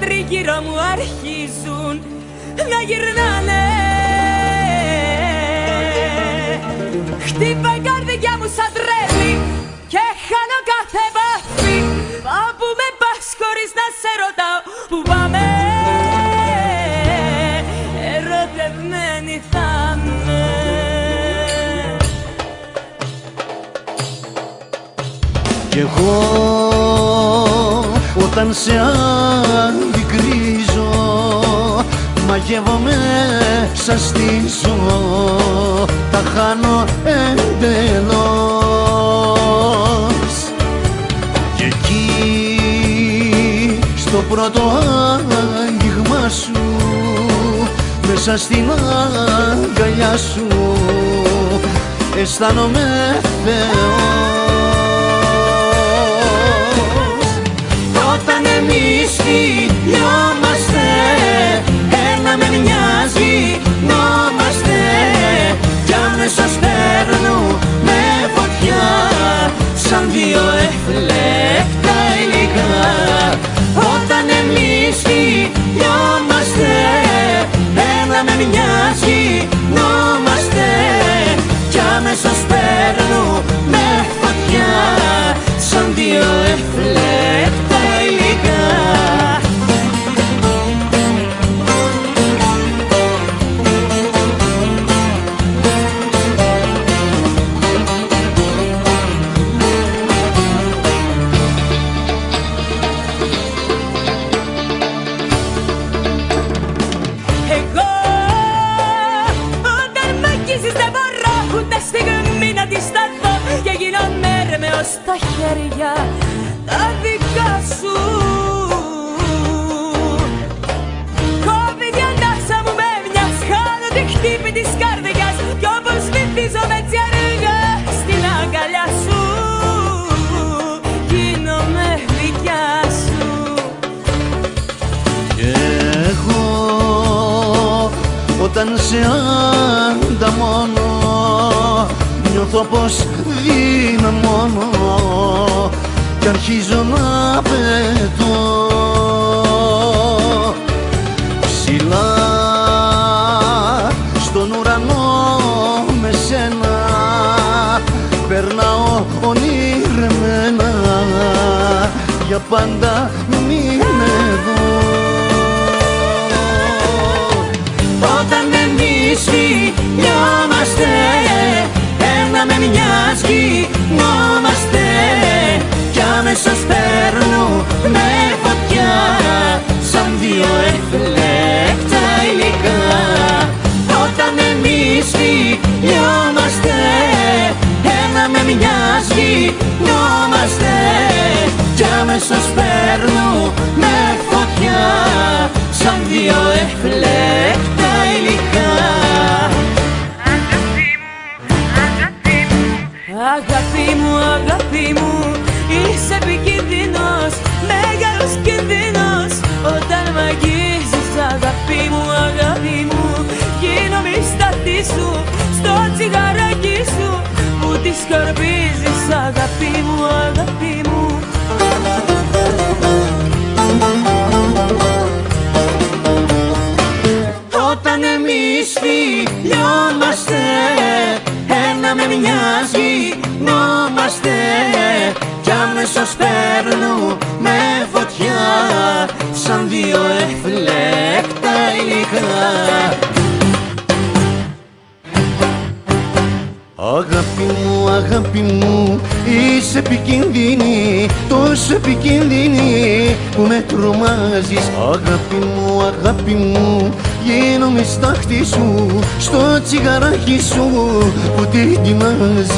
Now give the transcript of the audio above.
τριγύρω μου αρχίζουν να γυρνάνε. Χτύπα η καρδιά μου σαν τρέλη και χάνω κάθε επαφή. Μα που με πας χωρίς να σε ρωτάω που πάμε, ερωτευμένοι θα είμαι. Κι εγώ όταν σε αντικρίζω μαγεύομαι σαν στήσω, τα χάνω εντελώς. Και εκεί στο πρώτο άγγιγμα σου, μέσα στην αγκαλιά σου, αισθάνομαι Θεός. Όταν εμείς φιλιόμαστε, ένα με μοιάζει, νόμαστε, κι αμέσως παίρνουμε φωτιά σαν δύο εφλέκτα υλικά. Όταν εμείς φιλιόμαστε, ένα με μοιάζει, νόμαστε, κι αμέσως παίρνουμε φωτιά σαν δύο εφλέκτα υλικά. Εγώ όταν μ' αγγίζεις δεν μπορώ ούτε στιγμή να αντισταθώ και γίνομαι έρμεος στα χέρια τα δικά σου. Κόβει η ανάσα μου με μιας, χάνω τη χτύπη της καρδιάς κι όπως βυθίζομαι έτσι αργά στην αγκαλιά σου, γίνομαι δικιά σου. Και εγώ όταν σε ανταμώνω νιώθω πως δυναμώνω κι αρχίζω να πετώ ψηλά στον ουρανό με σένα. Περνάω ονειρεμένα, για πάντα μείνε εδώ. Όταν εμείς φιλιόμαστε, ένα με μιας γινόμαστε, κι αμέσως παίρνουμε φωτιά σαν δύο εφλέκτα υλικά. Όταν εμείς φιλιόμαστε, ένα με μιας γινόμαστε, κι αμέσως παίρνουμε φωτιά σαν δύο εφλέκτα υλικά. Αγάπη μου, αγάπη μου, είσαι επικίνδυνος, μεγάλος κίνδυνος. Όταν μ' αγγίζεις αγάπη μου, γίνομαι η στάχτη σου, στο τσιγαράκι σου που τη σκορπίζεις αγάπη μου, αγάπη μου. Όταν εμείς φιλιόμαστε, ένα με μιας γινόμαστε, κι αμέσως παίρνουμε φωτιά σαν δύο εφλέκτα υλικά. Αγάπη μου, είσαι επικίνδυνη, τόσο επικίνδυνη που με τρομάζεις. Αγάπη μου, γίνομαι στάχτη σου, στο τσιγαράκι σου που την κοιμάζεις.